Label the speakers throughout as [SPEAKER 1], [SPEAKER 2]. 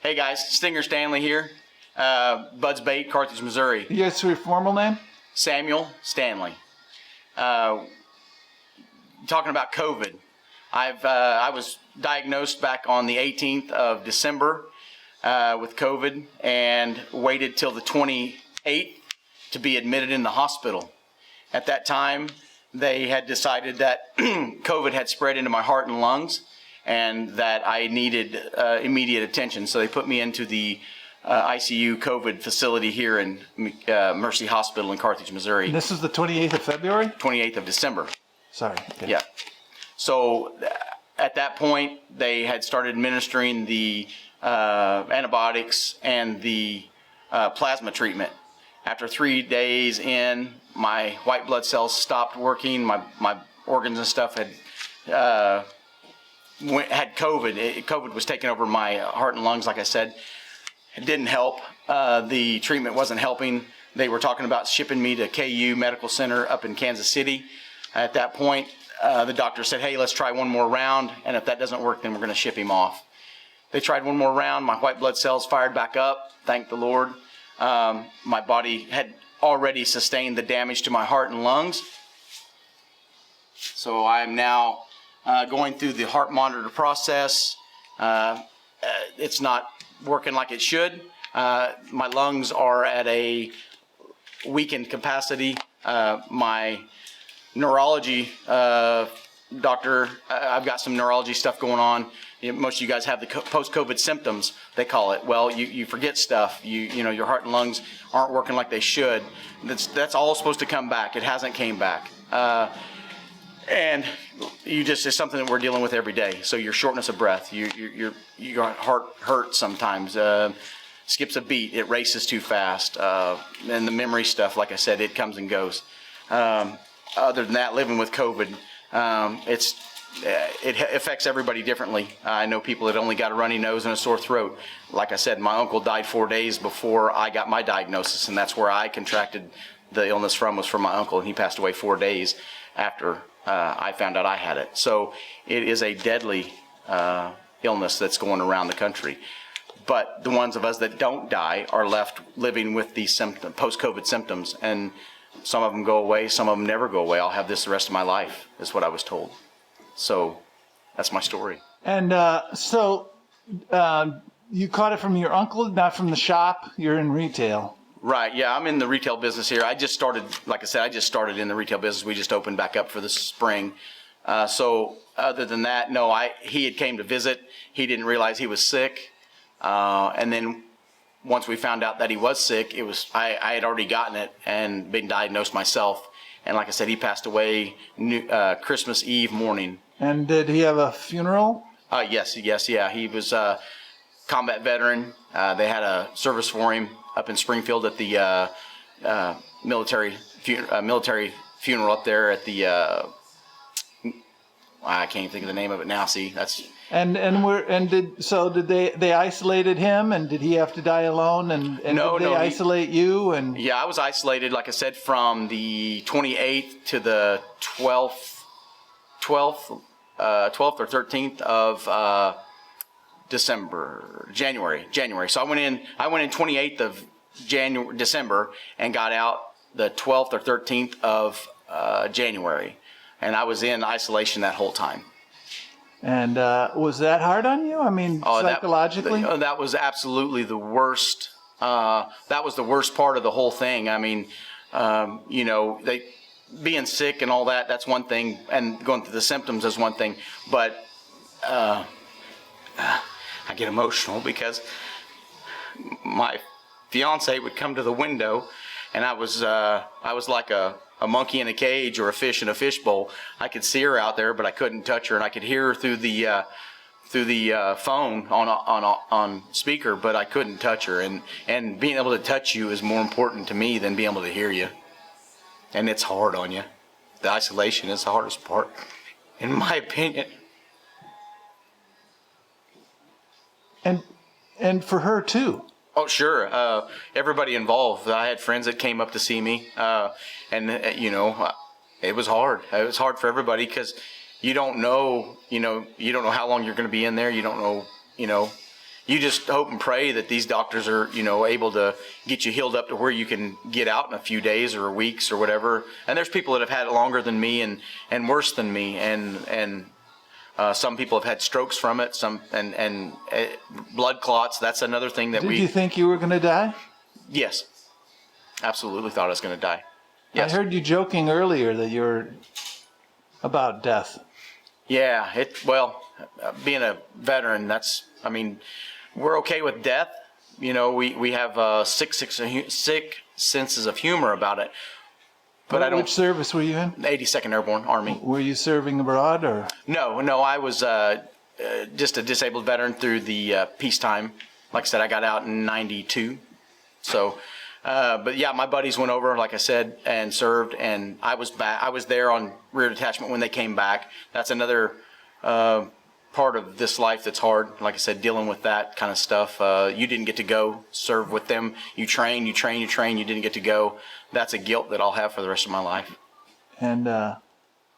[SPEAKER 1] Hey guys, Stinger Stanley here. Bud's Bait, Carthage, Missouri.
[SPEAKER 2] You guys, your formal name?
[SPEAKER 1] Samuel Stanley. Talking about COVID. I was diagnosed back on the 18th of December with COVID and waited till the 28th to be admitted in the hospital. At that time, they had decided that COVID had spread into my heart and lungs, and that I needed immediate attention. So they put me into the ICU COVID facility here in Mercy Hospital in Carthage, Missouri.
[SPEAKER 2] And this is the 28th of February?
[SPEAKER 1] 28th of December.
[SPEAKER 2] Sorry. Okay.
[SPEAKER 1] Yeah. So at that point, they had started administering the antibiotics and the plasma treatment. After 3 days in, my white blood cells stopped working. My organs and stuff had COVID. COVID was taking over my heart and lungs, like I said. It didn't help. The treatment wasn't helping. They were talking about shipping me to KU Medical Center up in Kansas City. At that point, the doctor said, hey, let's try one more round, and if that doesn't work, then we're going to ship him off. They tried one more round. My white blood cells fired back up, thank the Lord. My body had already sustained the damage to my heart and lungs. So I am now going through the heart monitor process. It's not working like it should. My lungs are at a weakened capacity. My neurology doctor, I've got some neurology stuff going on. Most of you guys have the post-COVID symptoms, they call it. Well, you forget stuff. You know, your heart and lungs aren't working like they should. That's all supposed to come back. It hasn't came back. And it's something that we're dealing with every day. So your shortness of breath, your heart hurts sometimes, skips a beat, it races too fast. And the memory stuff, like I said, it comes and goes. Other than that, living with COVID, it affects everybody differently. I know people that only got a runny nose and a sore throat. Like I said, my uncle died 4 days before I got my diagnosis, and that's where I contracted the illness was from my uncle, and he passed away 4 days after I found out I had it. So it is a deadly illness that's going around the country. But the ones of us that don't die are left living with these post-COVID symptoms, and some of them go away, some of them never go away. I'll have this the rest of my life, is what I was told. So that's my story.
[SPEAKER 2] And you caught it from your uncle, not from the shop? You're in retail.
[SPEAKER 1] Right, yeah, I'm in the retail business here. I just started, like I said, in the retail business. We just opened back up for the spring. So other than that, no, he had came to visit. He didn't realize he was sick. And then once we found out that he was sick, I had already gotten it and been diagnosed myself. And like I said, he passed away Christmas Eve morning.
[SPEAKER 2] And did he have a funeral?
[SPEAKER 1] Yes, yeah. He was a combat veteran. They had a service for him up in Springfield at the military funeral up there at the I can't even think of the name of it now. See, that's did they isolated him, and did he have to die alone? And did they isolate you? And yeah, I was isolated, like I said, from the 28th to the 12th or 13th of January. So I went in 28th of December and got out the 12th or 13th of January, and I was in isolation that whole time.
[SPEAKER 2] And was that hard on you? I mean, psychologically?
[SPEAKER 1] That was absolutely the worst. That was the worst part of the whole thing. I mean, being sick and all that, that's one thing, and going through the symptoms is one thing, but I get emotional because my fiance would come to the window, and I was like a monkey in a cage or a fish in a fishbowl. I could see her out there, but I couldn't touch her, and I could hear her through the phone on speaker, but I couldn't touch her. And being able to touch you is more important to me than being able to hear you. And it's hard on you. The isolation is the hardest part, in my opinion.
[SPEAKER 2] And for her too.
[SPEAKER 1] Oh, sure. Everybody involved. I had friends that came up to see me, and it was hard. It was hard for everybody because you don't know how long you're going to be in there. You don't know, you just hope and pray that these doctors are, able to get you healed up to where you can get out in a few days or weeks or whatever. And there's people that have had it longer than me and worse than me. And some people have had strokes from it, and blood clots. That's another thing that
[SPEAKER 2] Did you think you were going to die?
[SPEAKER 1] Yes. Absolutely thought I was going to die. Yes.
[SPEAKER 2] I heard you joking earlier that you were about death.
[SPEAKER 1] Yeah. Being a veteran, we're okay with death. We have sick senses of humor about it. But I don't.
[SPEAKER 2] Which service were you in?
[SPEAKER 1] 82nd Airborne Army.
[SPEAKER 2] Were you serving abroad or?
[SPEAKER 1] No. I was just a disabled veteran through the peacetime. Like I said, I got out in '92. So, but yeah, my buddies went over, like I said, and served, and I was back. I was there on rear detachment when they came back. That's another part of this life that's hard. Like I said, dealing with that kind of stuff. You didn't get to go serve with them. You train. You didn't get to go. That's a guilt that I'll have for the rest of my life.
[SPEAKER 2] And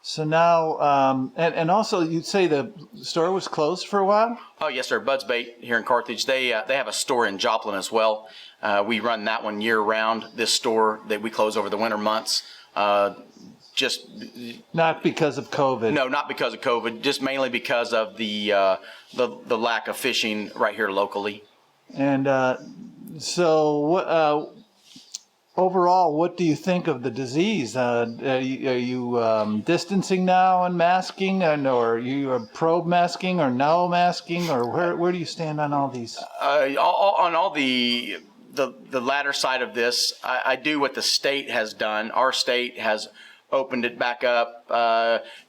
[SPEAKER 2] so now, and also you'd say the store was closed for a while?
[SPEAKER 1] Oh, yes, sir. Bud's Bait here in Carthage. They have a store in Joplin as well. We run that one year round. This store that we close over the winter months. Just
[SPEAKER 2] not because of COVID.
[SPEAKER 1] No, not because of COVID. Just mainly because of the lack of fishing right here locally.
[SPEAKER 2] And so, what overall, what do you think of the disease? Are you distancing now and masking, or are you pro masking or no masking, or where do you stand on all these?
[SPEAKER 1] On all the latter side of this, I do what the state has done. Our state has opened it back up.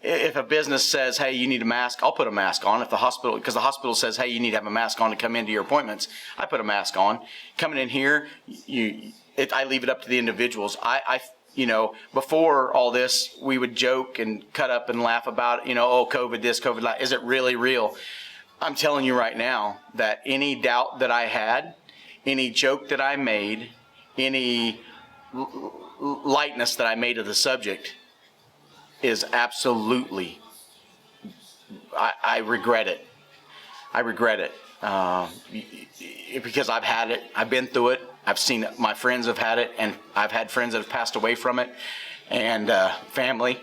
[SPEAKER 1] If a business says, hey, you need a mask, I'll put a mask on. If the hospital, because the hospital says, hey, you need to have a mask on to come into your appointments, I put a mask on. Coming in here, I leave it up to the individuals. Before all this, we would joke and cut up and laugh about, oh, COVID this, COVID that. Is it really real? I'm telling you right now that any doubt that I had, any joke that I made, any lightness that I made of the subject is absolutely, I regret it. I regret it because I've had it. I've been through it. I've seen it. My friends have had it, and I've had friends that have passed away from it, and family,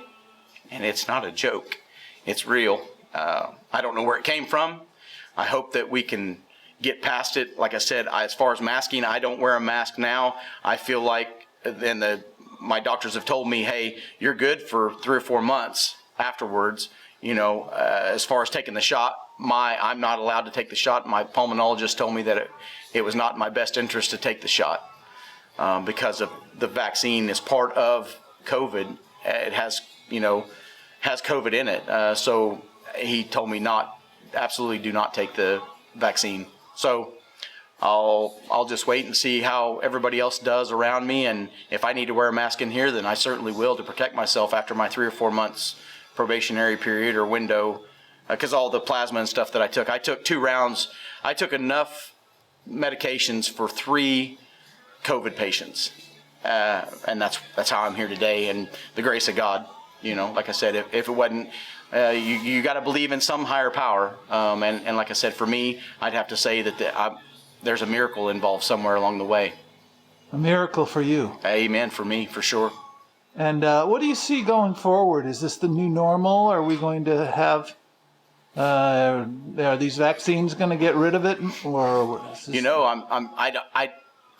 [SPEAKER 1] and it's not a joke. It's real. I don't know where it came from. I hope that we can get past it. Like I said, as far as masking, I don't wear a mask now. I feel like, and my doctors have told me, hey, you're good for 3 or 4 months afterwards. As far as taking the shot, I'm not allowed to take the shot. My pulmonologist told me that it was not in my best interest to take the shot because of the vaccine is part of COVID. It has COVID in it. So he told me absolutely do not take the vaccine. So I'll just wait and see how everybody else does around me, and if I need to wear a mask in here, then I certainly will to protect myself after my 3 or 4 months probationary period or window, because all the plasma and stuff that I took 2 rounds. I took enough medications for 3 COVID patients, and that's how I'm here today, and the grace of God. Like I said, if it wasn't, you got to believe in some higher power, and like I said, for me, I'd have to say that there's a miracle involved somewhere along the way.
[SPEAKER 2] A miracle for you.
[SPEAKER 1] Amen, for me, for sure.
[SPEAKER 2] And what do you see going forward? Is this the new normal? Are we going to have, are these vaccines going to get rid of it? Or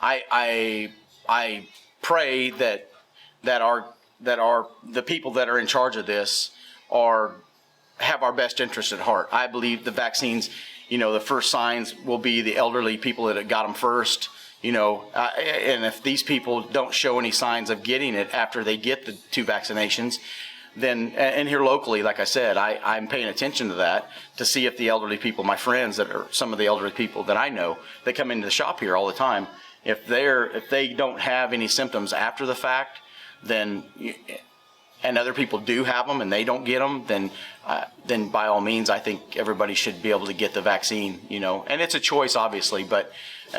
[SPEAKER 2] I pray that the people that are in charge of this have our best interest at heart. I believe the vaccines, the first signs will be the elderly people that got them first, and if these people don't show any signs of getting it after they get the 2 vaccinations, then, and here locally, like I said, I'm paying attention to that to see if the elderly people, my friends that are some of the elderly people that I know, they come into the shop here all the time. If they don't have any symptoms after the fact, then, and other people do have them and they don't get them, then by all means, I think everybody should be able to get the vaccine, and it's a choice, obviously, but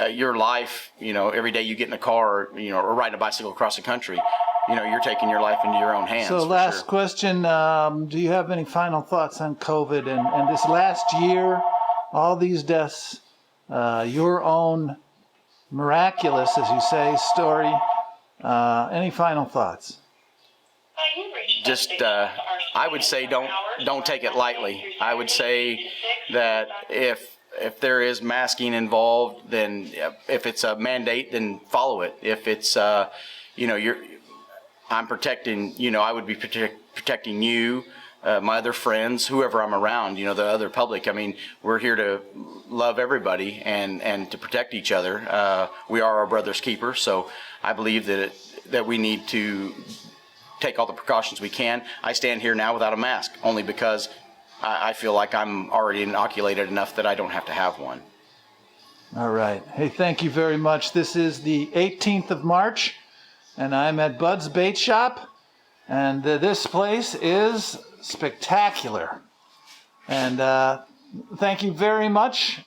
[SPEAKER 2] your life, every day you get in a car or riding a bicycle across the country, you're taking your life into your own hands. So last question, do you have any final thoughts on COVID and this last year, all these deaths,
[SPEAKER 3] your own miraculous, as you say, story. Any final thoughts?
[SPEAKER 2] Just, I would say don't take it lightly. I would say that if there is masking involved, then if it's a mandate, then follow it. If it's, I'm protecting, I would be protecting you, my other friends, whoever I'm around, the other public. I mean, we're here to love everybody and to protect each other. We are our brother's keeper, so I believe that we need to take all the precautions we can. I stand here now without a mask, only because I feel like I'm already inoculated enough that I don't have to have one.
[SPEAKER 3] All right. Hey, thank you very much. This is the 18th of March, and I'm at Bud's Bait Shop, and this place is spectacular. And thank you very much.